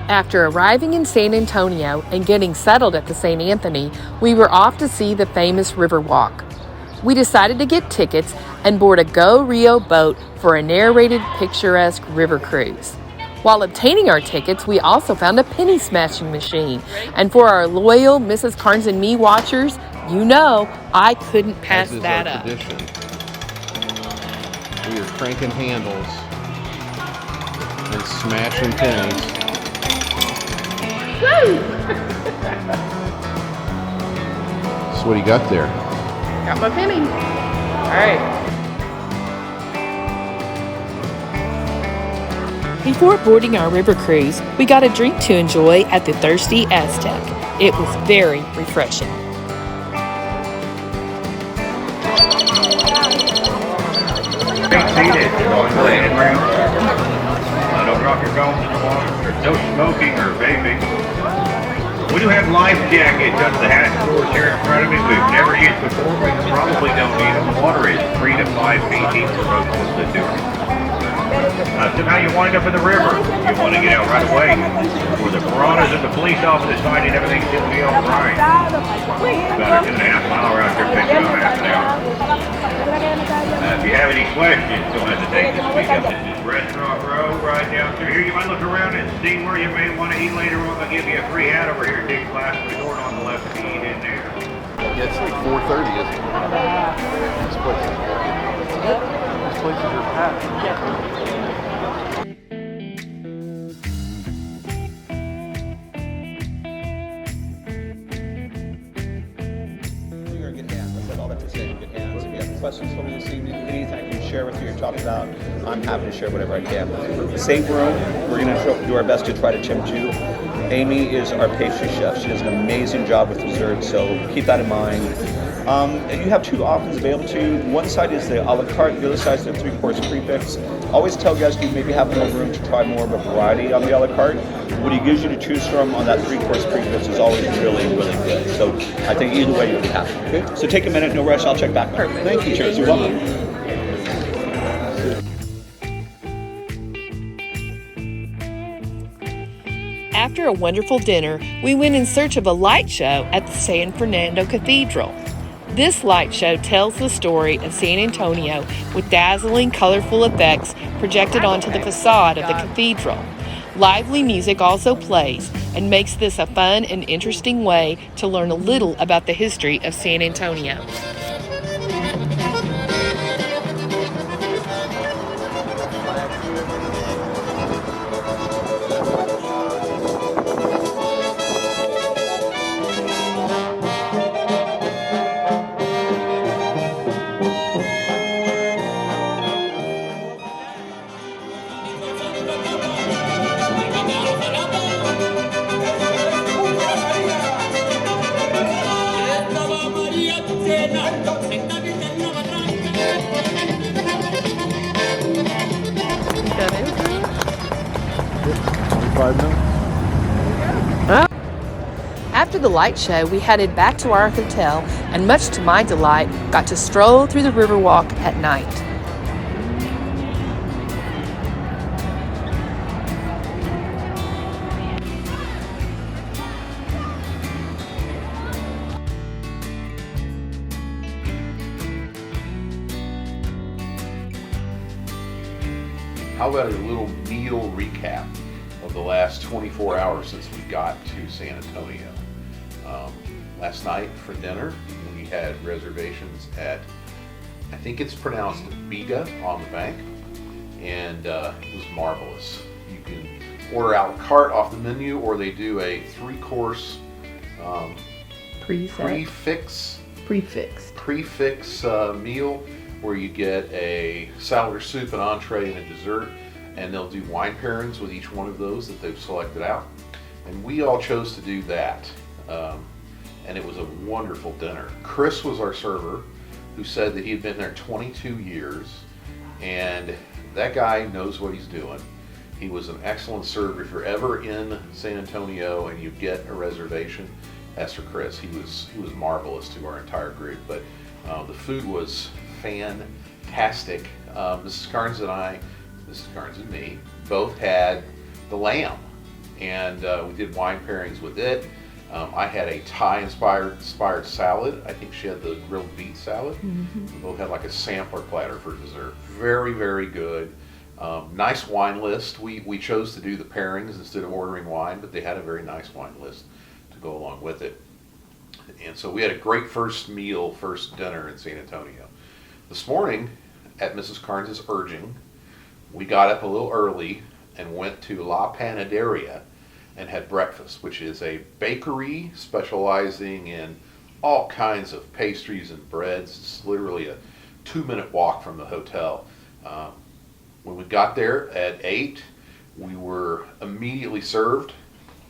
After arriving in San Antonio and getting settled at the St. Anthony, we were off to see the famous Riverwalk. We decided to get tickets and board a Go Rio boat for a narrated, picturesque river cruise. While obtaining our tickets, we also found a penny smashing machine. And for our loyal Mrs. Karnes and me watchers, you know I couldn't pass that up. Tradition. We are cranking handles and smashing pennies. So what do you got there? Got my penny. All right. Before boarding our river cruise, we got a drink to enjoy at the Thirsty Aztec. It was very refreshing. Seated, don't drop your phones in the water. There's no smoking or vaping. We do have life jackets under the hat stores here in front of me. We've never used before. We probably don't need them. The water is 3 to 5 feet deep for most of us that do it. So now you wind up in the river. You want to get out right away. Where the piranhas and the police officers find it, everything's going to be all right. About a 2.5 mile around here, takes about half an hour. If you have any questions, don't hesitate to speak up. This is Restaurant Row right down through here. You might look around and see where you may want to eat later on. They'll give you a free hat over here at Dick's Last Resort on the left to eat in there. Yeah, it's like 4:30, isn't it? These places are packed. You're in good hands. I said all that to say in good hands. If you have questions for me this evening, anything I can share with you or talk about, I'm happy to share whatever I can. Safe room. We're going to do our best to try to tempt you. Amy is our pastry chef. She does an amazing job with dessert, so keep that in mind. You have 2 options available to you. One side is the a la carte, the other side is the 3-course prefix. Always tell guys you maybe have more room to try more of a variety on the a la carte. What he gives you to choose from on that 3-course prefix is always really, really good. So I think either way you'll be happy. Okay? So take a minute, no rush, I'll check back. Perfect. Thank you. Cheers. You're welcome. After a wonderful dinner, we went in search of a light show at the San Fernando Cathedral. This light show tells the story of San Antonio with dazzling, colorful effects projected onto the facade of the cathedral. Lively music also plays and makes this a fun and interesting way to learn a little about the history of San Antonio. After the light show, we headed back to our hotel and, much to my delight, got to stroll through the Riverwalk at night. How about a little meal recap of the last 24 hours since we got to San Antonio? Last night for dinner, we had reservations at, I think it's pronounced Biga on the bank, and it was marvelous. You can order a la carte off the menu, or they do a 3-course prefix meal where you get a salad or soup, an entree, and a dessert, and they'll do wine pairings with each one of those that they've selected out. And we all chose to do that. And it was a wonderful dinner. Chris was our server, who said that he had been there 22 years, and that guy knows what he's doing. He was an excellent server. If you're ever in San Antonio and you get a reservation, ask for Chris. He was marvelous to our entire group. But the food was fantastic. Mrs. Karnes and me both had the lamb, and we did wine pairings with it. I had a Thai-inspired salad. I think she had the grilled beet salad. We both had like a sampler platter for dessert. Very, very good. Nice wine list. We chose to do the pairings instead of ordering wine, but they had a very nice wine list to go along with it. And so we had a great first dinner in San Antonio. This morning, at Mrs. Karnes' urging, we got up a little early and went to La Panaderia and had breakfast, which is a bakery specializing in all kinds of pastries and breads. It's literally a 2-minute walk from the hotel. When we got there at 8, we were immediately served.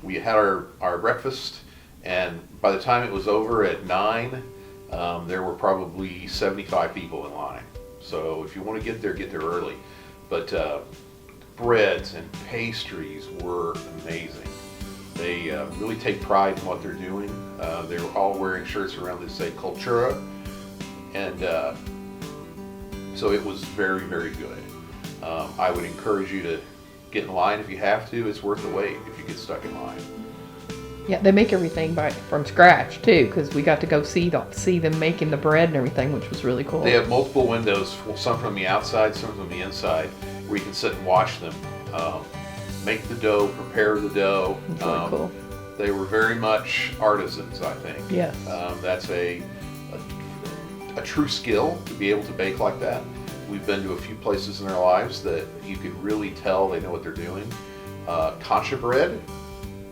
We had our breakfast, and by the time it was over at 9, there were probably 75 people in line. So if you want to get there early. But breads and pastries were amazing. They really take pride in what they're doing. They were all wearing shirts around that say Cultura, and so it was very, very good. I would encourage you to get in line if you have to. It's worth the wait if you get stuck in line. Yeah, they make everything from scratch too, because we got to go see them making the bread and everything, which was really cool. They have multiple windows, some from the outside, some from the inside, where you can sit and watch them make the dough, prepare the dough. It's really cool. They were very much artisans, I think. Yes. That's a true skill to be able to bake like that. We've been to a few places in our lives that you could really tell they know what they're doing. Concha bread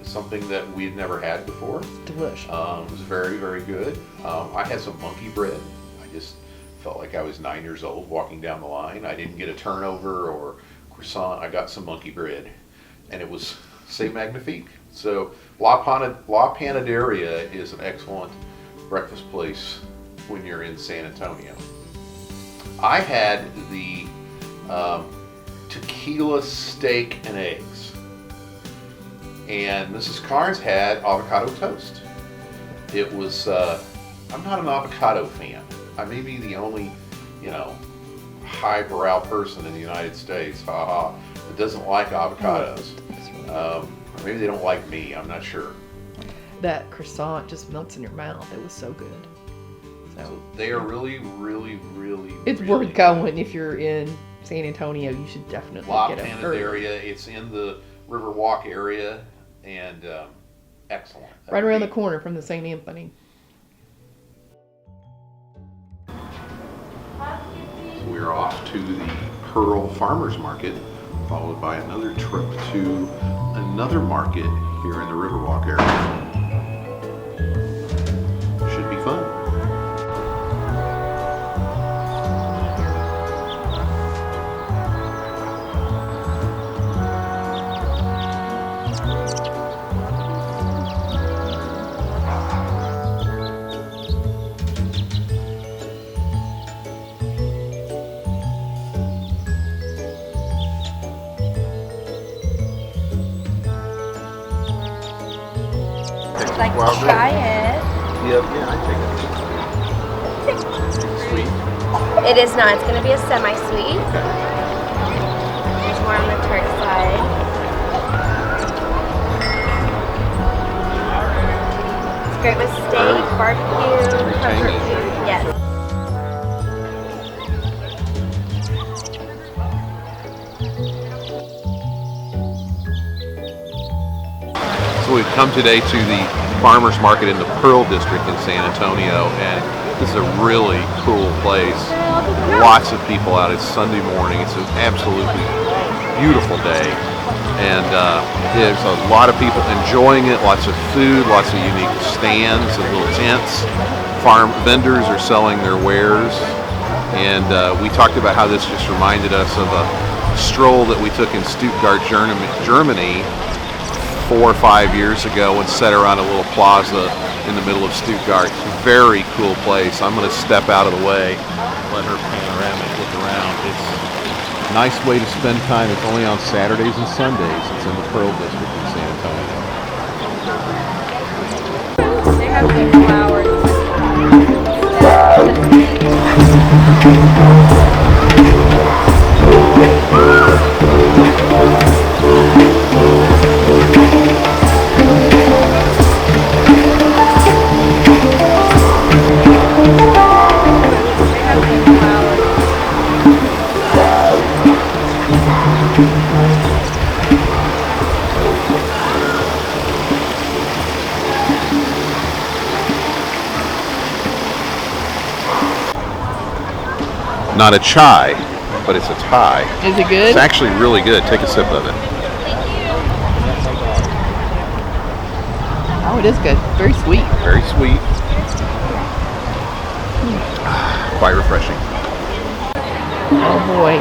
is something that we had never had before. Delicious. It was very, very good. I had some monkey bread. I just felt like I was 9 years old walking down the line. I didn't get a turnover or croissant. I got some monkey bread, and it was c'est magnifique. So La Panaderia is an excellent breakfast place when you're in San Antonio. I had the tequila steak and eggs, and Mrs. Karnes had avocado toast. It was, I'm not an avocado fan. I may be the only, highbrow person in the United States, that doesn't like avocados. Or maybe they don't like me, I'm not sure. That croissant just melts in your mouth. It was so good. So they are really, really, really, it's really worth going. If you're in San Antonio, you should definitely La get it. Panaderia. It's in the Riverwalk area, and excellent. Right around the corner from the St. Anthony. So we're off to the Pearl Farmers Market, followed by another trip to another market here in the Riverwalk area. Should be fun. Like to try it. Yeah, I take it. Sweet. It is not. It's going to be a semi-sweet. It's more on the tart side. It's great with steak, barbecue, comfort food. Yes. So we've come today to the farmers market in the Pearl District in San Antonio, and this is a really cool place. Lots of people out. It's Sunday morning. It's an absolutely beautiful day, and there's a lot of people enjoying it. Lots of food, lots of unique stands and little tents. Farm vendors are selling their wares, and we talked about how this just reminded us of a stroll that we took in Stuttgart, Germany 4 or 5 years ago and sat around a little plaza in the middle of Stuttgart. Very cool place. I'm going to step out of the way, let her panoramic look around. It's a nice way to spend time. It's only on Saturdays and Sundays. It's in the Pearl District in San Antonio. They have good flowers. not a chai, but it's a Thai. Is it good? It's actually really good. Take a sip of it. Oh, it is good. Very sweet. Very sweet. Quite refreshing. Oh boy.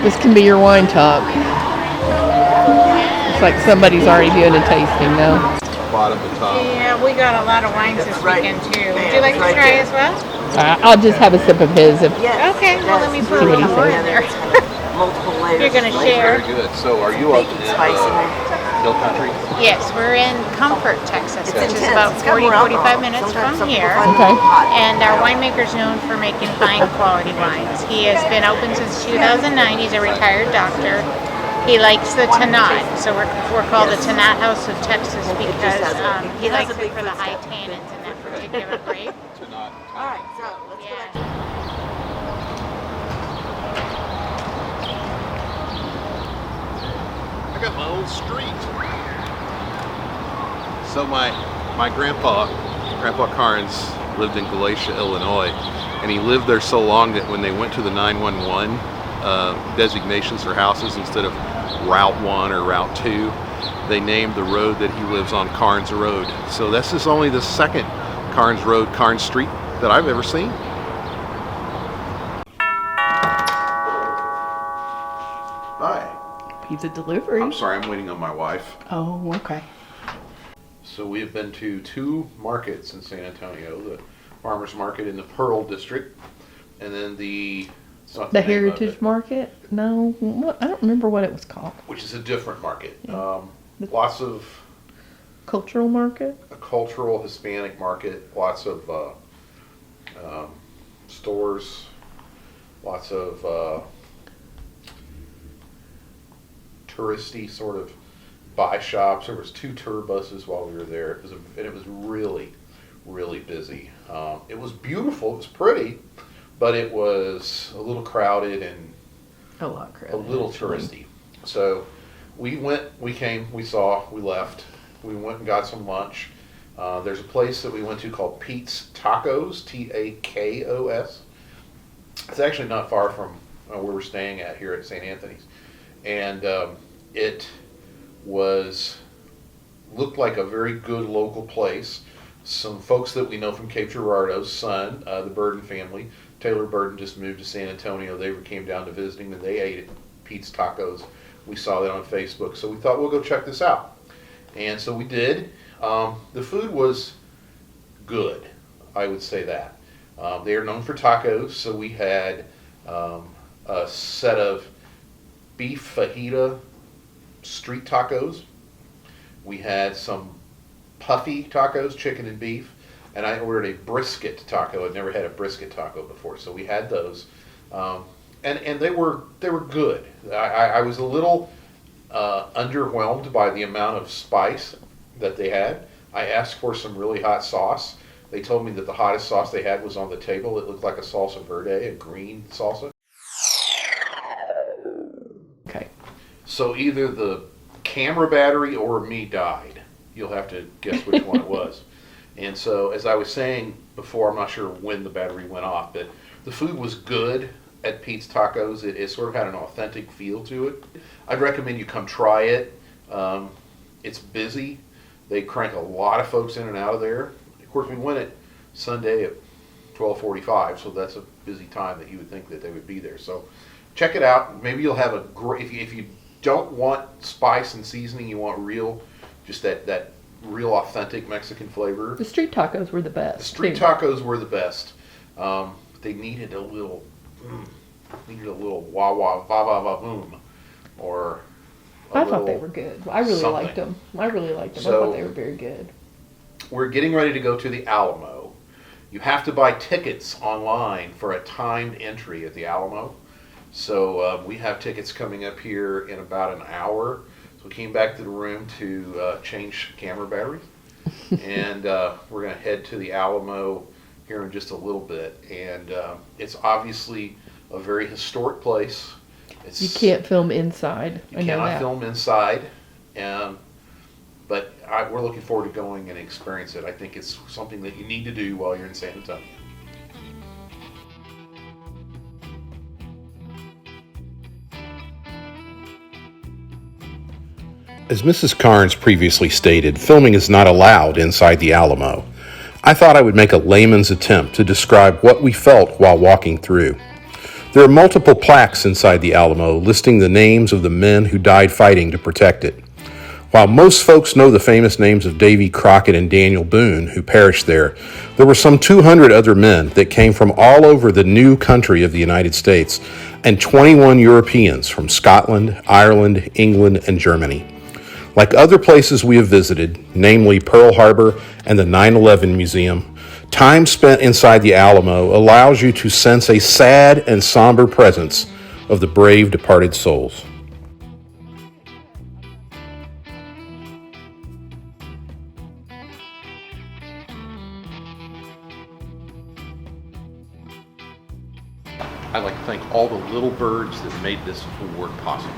This can be your wine talk. It's like somebody's already doing a tasting though. Bottom to top. Yeah, we got a lot of wines this weekend too. Would you like to try as well? I'll just have a sip of his. Okay, well let me put a See what he little more says. in there. Multiple layers. You're gonna share. Very good. So are you up in Spice in there. Hill Country? Yes, we're in Comfort, Texas, It's which is intense. about It's got 40, more 45 alcohol. minutes Sometimes from some people here. find it Okay. hot. And our winemaker's known for making fine quality wines. He has been open since 2009. He's a retired doctor. He likes the Tanat, so we're called the Tanat House of Texas because he likes it for the high tannins in that particular grape. All right, so let's go back to I got my own street. So my grandpa Karnes, lived in Galatia, Illinois, and he lived there so long that when they went to the 911 designations for houses, instead of Route 1 or Route 2, they named the road that he lives on Karnes Road. So this is only the second Karnes Road, Karnes Street that I've ever seen. Hi. Pizza delivery. I'm sorry, I'm waiting on my wife. Oh, okay. So we have been to two markets in San Antonio, the Farmers Market in the Pearl District, and then it's not The name of Heritage it, Market? No, I don't remember what it was called. which is a different market. Yeah. Lots of Cultural Market? a cultural Hispanic market, lots of stores, lots of touristy sort of buy shops. There was 2 tour buses while we were there. It was really, really busy. It was beautiful. It was pretty, but it was a little crowded and A lot crowded. a little touristy. So we went, we came, we saw, we left. We went and got some lunch. There's a place that we went to called Pete's Tacos, Takos. It's actually not far from where we're staying at here at St. Anthony's. And it looked like a very good local place. Some folks that we know from Cape Girardeau's son, the Burden family, Taylor Burden, just moved to San Antonio. They came down to visiting and they ate at Pete's Tacos. We saw that on Facebook, so we thought we'll go check this out. And so we did. The food was good, I would say that. They are known for tacos, so we had a set of beef fajita street tacos. We had some puffy tacos, chicken and beef, and I ordered a brisket taco. I'd never had a brisket taco before, so we had those, and they were good. I was a little underwhelmed by the amount of spice that they had. I asked for some really hot sauce. They told me that the hottest sauce they had was on the table. It looked like a salsa verde, a green salsa. Okay. So either the camera battery or me died. You'll have to guess which one it was. And so, as I was saying before, I'm not sure when the battery went off, but the food was good at Pete's Tacos. It sort of had an authentic feel to it. I'd recommend you come try it. It's busy. They crank a lot of folks in and out of there. Of course, we went at Sunday at 12:45, so that's a busy time that you would think that they would be there. So check it out. Maybe you'll have a great, if you don't want spice and seasoning, you want real, just that real authentic Mexican flavor. The street tacos were the best. The street tacos were the best. They needed a little wah wah va va va boom, or I thought they were good. I really something. liked them. I So- thought they were very good. We're getting ready to go to the Alamo. You have to buy tickets online for a timed entry at the Alamo. So we have tickets coming up here in about an hour. So we came back to the room to change camera batteries. And we're going to head to the Alamo here in just a little bit. And it's obviously a very historic place. You can't film inside. You I know cannot that. film inside. But we're looking forward to going and experience it. I think it's something that you need to do while you're in San Antonio. As Mrs. Karnes previously stated, filming is not allowed inside the Alamo. I thought I would make a layman's attempt to describe what we felt while walking through. There are multiple plaques inside the Alamo listing the names of the men who died fighting to protect it. While most folks know the famous names of Davy Crockett and Daniel Boone, who perished there were some 200 other men that came from all over the new country of the United States, and 21 Europeans from Scotland, Ireland, England, and Germany. Like other places we have visited, namely Pearl Harbor and the 9/11 Museum, time spent inside the Alamo allows you to sense a sad and somber presence of the brave departed souls. I'd like to thank all the little birds that made this tour possible.